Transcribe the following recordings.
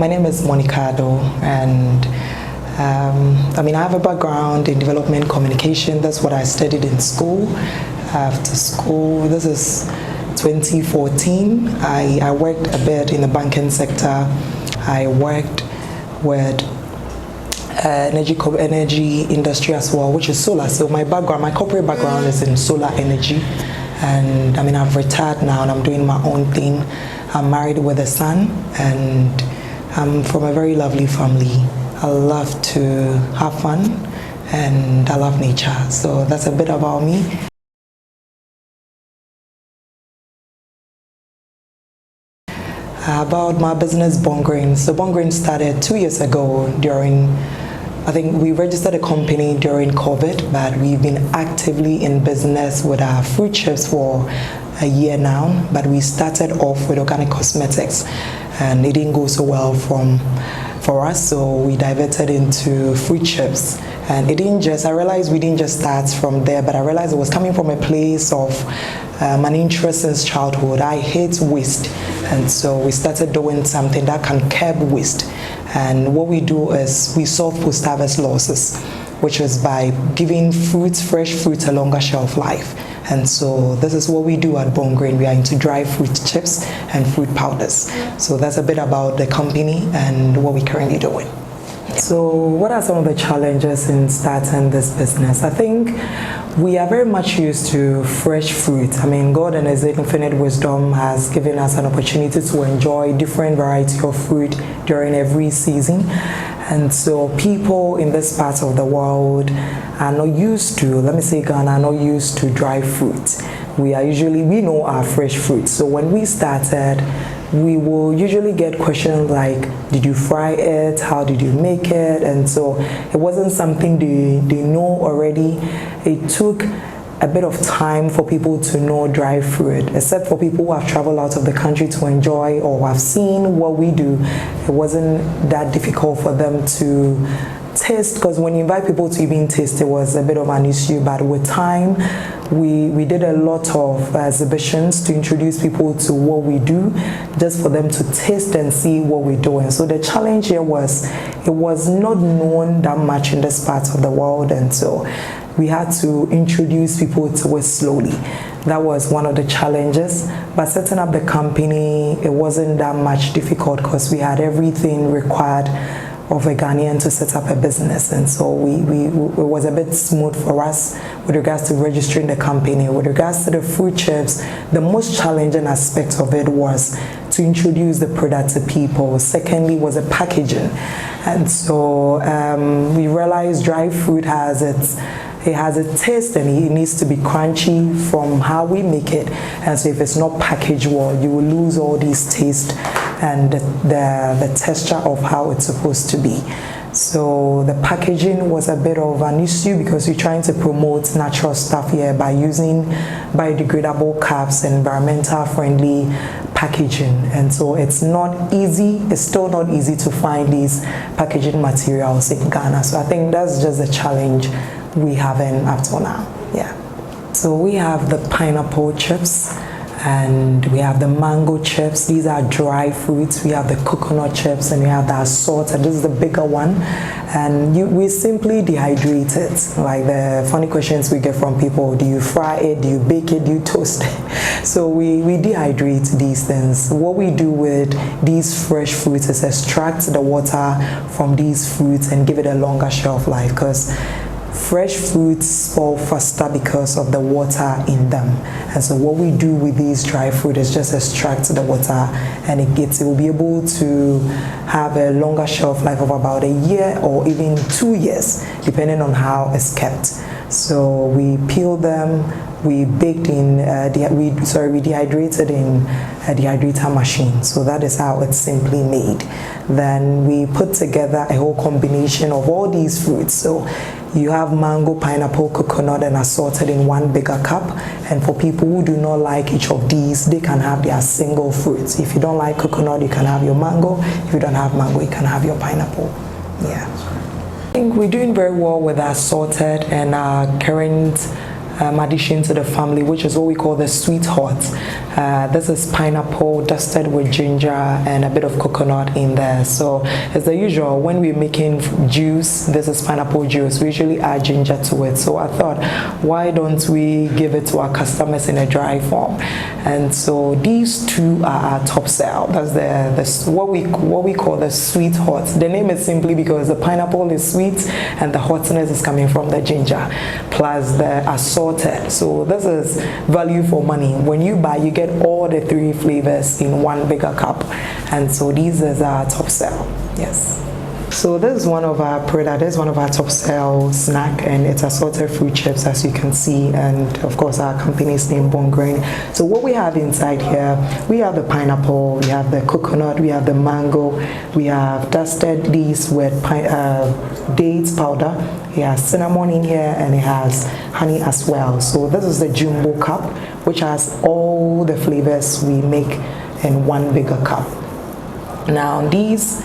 My name is Addo, and I have a background in development communication. That's what I studied in school. After school, this is 2014. I worked a bit in the banking sector. I worked with energy industry as well, which is solar. So my corporate background is in solar energy, and I've retired now and I'm doing my own thing. I'm married with a son, and I'm from a very lovely family. I love to have fun, and I love nature. So that's a bit about me. About my business, Bonne Graine. So Bonne Graine started 2 years ago I think we registered a company during COVID, but we've been actively in business with our fruit chips for a year now. But we started off with organic cosmetics, and it didn't go so well for us, so we diverted into fruit chips. And I realized we didn't just start from there, but I realized it was coming from a place of an interest since childhood. I hate waste, and so we started doing something that can curb waste. And what we do is we solve post-harvest losses, which is by giving fresh fruits a longer shelf life. And so this is what we do at Bonne Graine. We are into dry fruit chips and fruit powders. So that's a bit about the company and what we're currently doing. So what are some of the challenges in starting this business? I think we are very much used to fresh fruit. God in His infinite wisdom has given us an opportunity to enjoy different varieties of fruit during every season. And so people in this part of the world are not used to, Ghana, are not used to dry fruit. We know our fresh fruit. So when we started, we will usually get questions like, did you fry it? How did you make it? And so it wasn't something they know already. It took a bit of time for people to know dry fruit, except for people who have traveled out of the country to enjoy or have seen what we do. It wasn't that difficult for them to taste, because when you invite people to even taste, it was a bit of an issue. But with time, we did a lot of exhibitions to introduce people to what we do, just for them to taste and see what we're doing. So the challenge here was, it was not known that much in this part of the world, and so we had to introduce people to it slowly. That was one of the challenges. But setting up the company, it wasn't that much difficult, because we had everything required of a Ghanaian to set up a business. And so it was a bit smooth for us with regards to registering the company. With regards to the fruit chips, the most challenging aspect of it was to introduce the product to people. Secondly was the packaging. And so we realized dry fruit has a taste, and it needs to be crunchy from how we make it. And so if it's not packaged well, you will lose all these taste and the texture of how it's supposed to be. So the packaging was a bit of an issue, because we're trying to promote natural stuff here by using biodegradable cups and environmental friendly packaging. And so it's still not easy to find these packaging materials in Ghana. So I think that's just a challenge we haven't up till now. Yeah. So we have the pineapple chips, and we have the mango chips. These are dry fruits. We have the coconut chips, and we have the assorted. This is the bigger one, and we simply dehydrate it. Like the funny questions we get from people: do you fry it? Do you bake it? Do you toast it? So we dehydrate these things. What we do with these fresh fruits is extract the water from these fruits and give it a longer shelf life, because fresh fruits spoil faster because of the water in them. And so what we do with these dry fruit is just extract the water, and it will be able to have a longer shelf life of about a year or even 2 years, depending on how it's kept. So we peel them, we baked in, we dehydrated in a dehydrator machine. So that is how it's simply made. Then we put together a whole combination of all these fruits. So you have mango, pineapple, coconut, and assorted in one bigger cup. And for people who do not like each of these, they can have their single fruits. If you don't like coconut, you can have your mango. If you don't have mango, you can have your pineapple. Yeah. I think we're doing very well with our assorted, and our current addition to the family, which is what we call the sweet hot. This is pineapple dusted with ginger and a bit of coconut in there. So it's the usual. When we're making juice, this is pineapple juice, we usually add ginger to it. So I thought, why don't we give it to our customers in a dry form? And so these two are our top sell. That's what we call the sweet hot. The name is simply because the pineapple is sweet and the hotness is coming from the ginger plus the assorted. So this is value for money. When you buy, you get all the 3 flavors in one bigger cup, and so these is our top sell. Yes. So this is one of our products, this is one of our top sell snack, and it's assorted fruit chips, as you can see, and of course our company's name, Bonne Graine. So what we have inside here, we have the pineapple, we have the coconut, we have the mango, we have dusted these with dates powder, it has cinnamon in here, and it has honey as well. So this is the jumbo cup, which has all the flavors we make in one bigger cup. Now these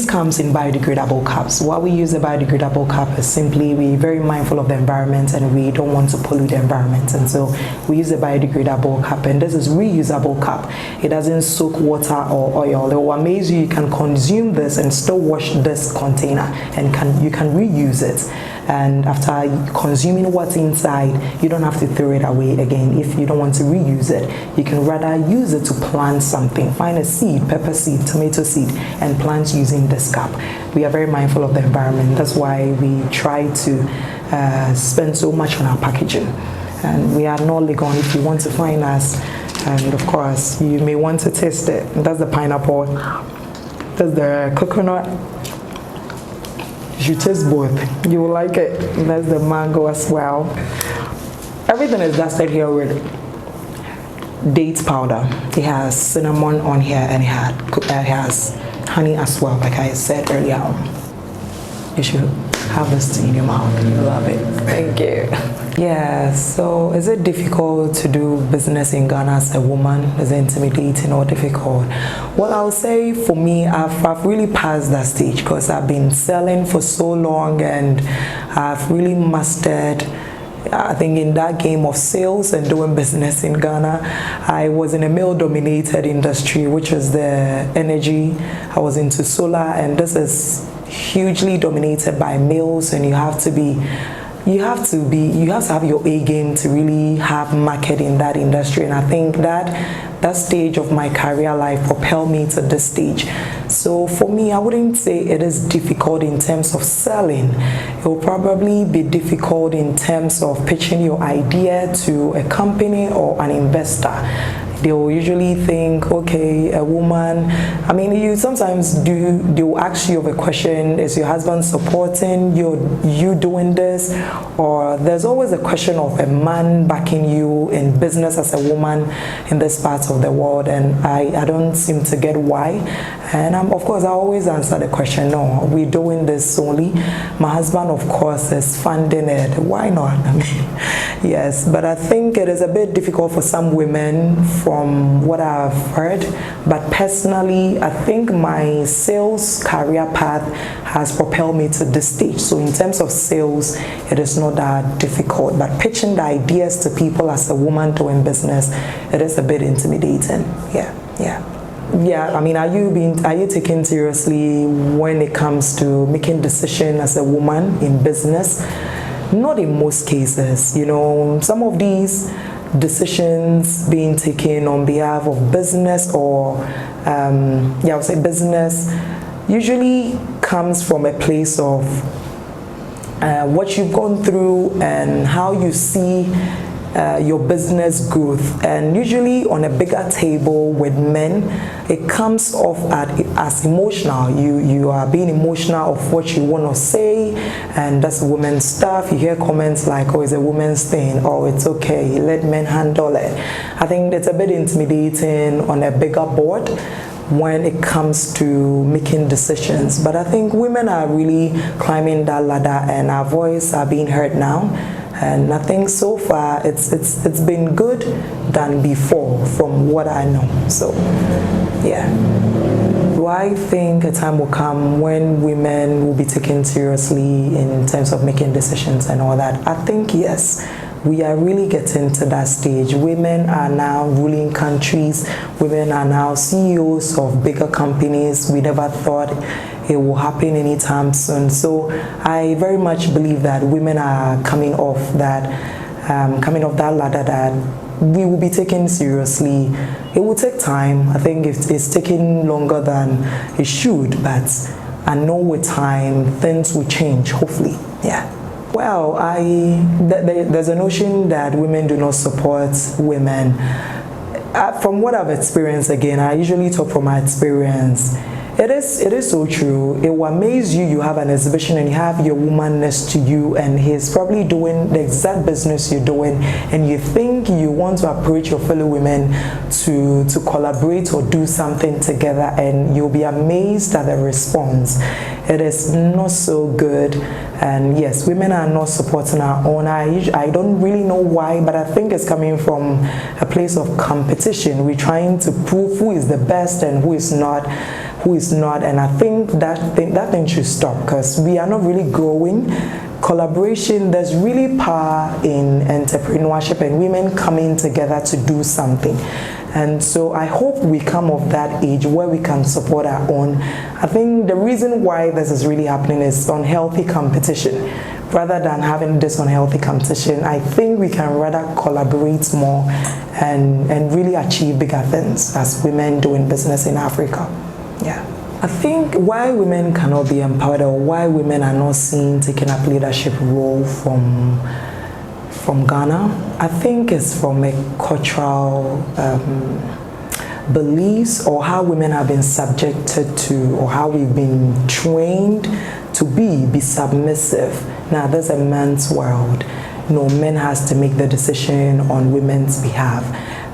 comes in biodegradable cups. Why we use a biodegradable cup is simply we're very mindful of the environment and we don't want to pollute the environment, and so we use a biodegradable cup, and this is reusable cup. It doesn't soak water or oil. It will amaze you, you can consume this and still wash this container, and you can reuse it. And after consuming what's inside, you don't have to throw it away again. If you don't want to reuse it, you can rather use it to plant something. Find a seed, pepper seed, tomato seed, and plant using this cup. We are very mindful of the environment. That's why we try to spend so much on our packaging. And we are not legal. If you want to find us, and of course, you may want to taste it. That's the pineapple. That's the coconut. You taste both, you will like it. That's the mango as well. Everything is dusted here with dates powder. It has cinnamon on here, and it has honey as well, like I said earlier on. You should have this in your mouth. You love it. Thank you. Yeah, so is it difficult to do business in Ghana as a woman? Is it intimidating or difficult? Well, I'll say for me, I've really passed that stage because I've been selling for so long, and I've really mastered, I think, in that game of sales and doing business in Ghana. I was in a male-dominated industry, which is the energy. I was into solar, and this is hugely dominated by males, and you have to have your A game to really have market in that industry. And I think that stage of my career life propelled me to this stage. So for me, I wouldn't say it is difficult in terms of selling. It will probably be difficult in terms of pitching your idea to a company or an investor. They'll usually think, okay, a woman, I mean, you sometimes they'll ask you of a question, is your husband supporting you doing this? Or there's always a question of a man backing you in business as a woman in this part of the world, and I don't seem to get why. And of course, I always answer the question, no, we're doing this solely. My husband, of course, is funding it. Why not? I mean, yes, but I think it is a bit difficult for some women from what I've heard. But personally, I think my sales career path has propelled me to this stage. So in terms of sales, it is not that difficult. But pitching the ideas to people as a woman doing business, it is a bit intimidating. Yeah, I mean, are you taken seriously when it comes to making decisions as a woman in business? Not in most cases. You know, some of these decisions being taken on behalf of business or I would say business usually comes from a place of what you've gone through and how you see your business growth. And usually on a bigger table with men, it comes off as emotional. You are being emotional of what you want to say, and that's women's stuff. You hear comments like, oh, it's a woman's thing, or it's okay, let men handle it. I think it's a bit intimidating on a bigger board when it comes to making decisions. But I think women are really climbing that ladder, and our voice are being heard now. And I think so far it's been good than before from what I know. So yeah. Do I think a time will come when women will be taken seriously in terms of making decisions and all that? I think yes. we are really getting to that stage. Women are now ruling countries. Women are now CEOs of bigger companies. We never thought it will happen anytime soon. So I very much believe that women are coming off that ladder that we will be taken seriously. It will take time. I think it's taking longer than it should, but I know with time things will change, hopefully. Yeah. Well, there's a notion that women do not support women. From what I've experienced, again, I usually talk from my experience. It is so true. It will amaze you. You have an exhibition and you have your woman next to you and he's probably doing the exact business you're doing, and you think you want to approach your fellow women to collaborate or do something together, and you'll be amazed at the response. It is not so good. And yes, women are not supporting our own. I don't really know why, but I think it's coming from a place of competition. We're trying to prove who is the best and who is not. And I think that thing should stop, because we are not really growing. Collaboration, there's really power in entrepreneurship and women coming together to do something. And so I hope we come of that age where we can support our own. I think the reason why this is really happening is unhealthy competition. Rather than having this unhealthy competition, I think we can rather collaborate more and really achieve bigger things as women doing business in Africa. Yeah. I think why women cannot be empowered, or why women are not seen taking up leadership role from Ghana, I think it's from a cultural beliefs, or how women have been subjected to, or how we've been trained to be submissive. Now, there's a man's world. Men has to make the decision on women's behalf.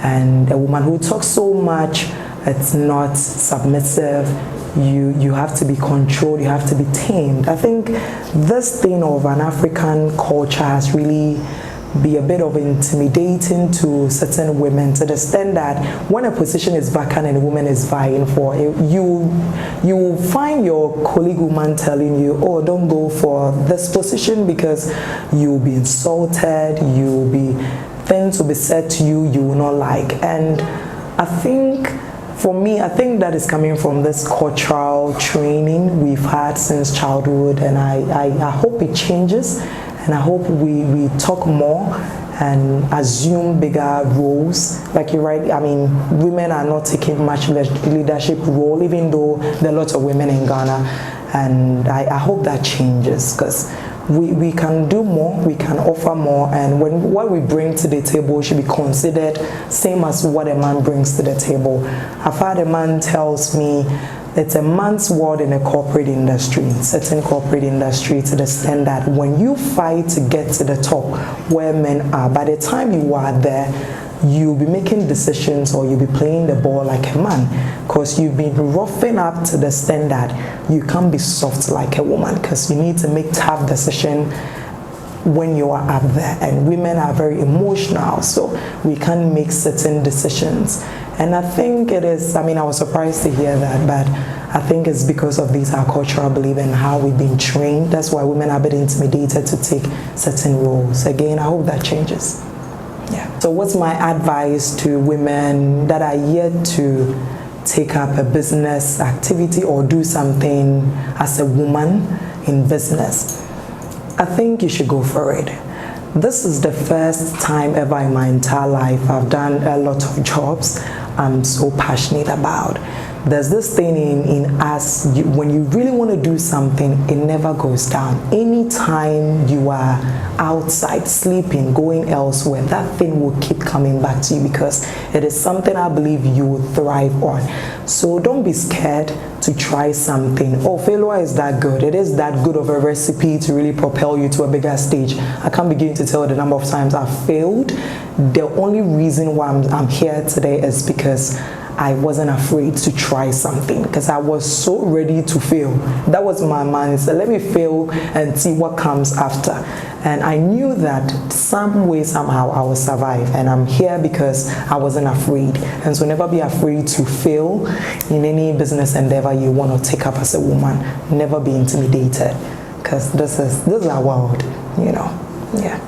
And a woman who talks so much, it's not submissive. You have to be controlled, you have to be tamed. I think this thing of an African culture has really be a bit of intimidating to certain women, to the extent that when a position is vacant and a woman is vying for it, you will find your colleague woman telling you, oh, don't go for this position because you'll be insulted, things will be said to you will not like. And I think for me, I think that is coming from this cultural training we've had since childhood, and I hope it changes, and I hope we talk more and assume bigger roles. Like you're right, I mean, women are not taking much leadership role, even though there are lots of women in Ghana, and I hope that changes, because we can do more, we can offer more, and what we bring to the table should be considered same as what a man brings to the table. I've had a man tells me it's a man's world in a corporate industry, certain corporate industry, to the extent that when you fight to get to the top where men are, by the time you are there, you'll be making decisions, or you'll be playing the ball like a man, because you've been roughing up to the extent that you can't be soft like a woman, because you need to make tough decisions when you are up there, and women are very emotional, so we can't make certain decisions. And I think it is, I mean, I was surprised to hear that, but I think it's because of these, our cultural belief and how we've been trained. That's why women are a bit intimidated to take certain roles. Again, I hope that changes. Yeah. So what's my advice to women that are yet to take up a business activity or do something as a woman in business? I think you should go for it. This is the first time ever in my entire life I've done a lot of jobs I'm so passionate about. There's this thing in us, when you really want to do something, it never goes down. Anytime you are outside, sleeping, going elsewhere, that thing will keep coming back to you, because it is something I believe you will thrive on. So don't be scared to try something. Oh, failure is that good. It is that good of a recipe to really propel you to a bigger stage. I can't begin to tell the number of times I've failed. The only reason why I'm here today is because I wasn't afraid to try something, because I was so ready to fail. That was my mind. So let me fail and see what comes after. And I knew that some way, somehow, I will survive. And I'm here because I wasn't afraid. And so never be afraid to fail in any business endeavor you want to take up as a woman. Never be intimidated, because this is our world, you know. Yeah.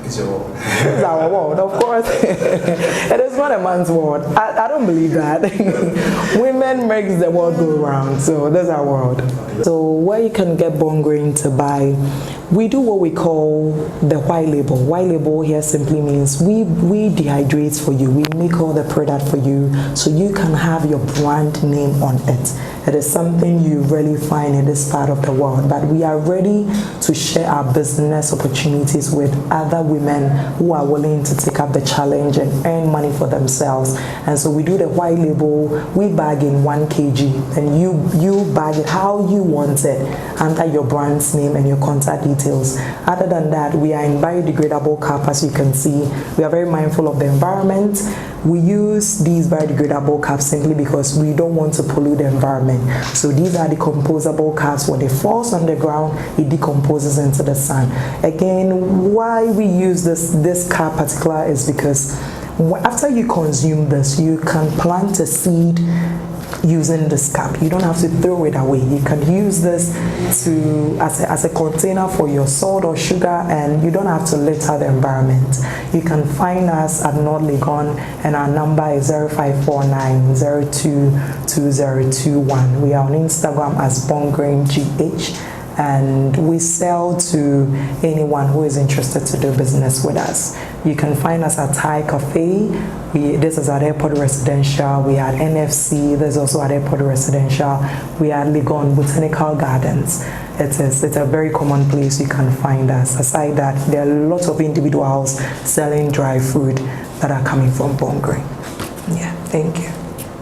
It's your world. It's our world, of course. It is not a man's world. I don't believe that. Women makes the world go round, so that's our world. So where you can get Bonne Graine to buy, we do what we call the white label. White label here simply means we dehydrate for you. We make all the product for you so you can have your brand name on it. It is something you really find in this part of the world, but we are ready to share our business opportunities with other women who are willing to take up the challenge and earn money for themselves. And so we do the white label. We bag in 1 kg, and you bag it how you want it under your brand's name and your contact details. Other than that, we are in biodegradable cup. As you can see, we are very mindful of the environment. We use these biodegradable cups simply because we don't want to pollute the environment. So these are decomposable cups. When it falls on the ground, it decomposes into the sun. Again, why we use this cup particular is because after you consume this, you can plant a seed using this cup. You don't have to throw it away. You can use this as a container for your salt or sugar, and you don't have to litter the environment. You can find us at North Legon, and our number is 0549022021. We are on Instagram as Bonne Graine GH, and we sell to anyone who is interested to do business with us. You can find us at Thai Cafe. This is at Airport Residential. We are at NFC. There's also at Airport Residential. We are at Legon Botanical Gardens. It's a very common place you can find us. Aside that, there are lots of individuals selling dry food that are coming from Bonne Graine. Yeah, thank you.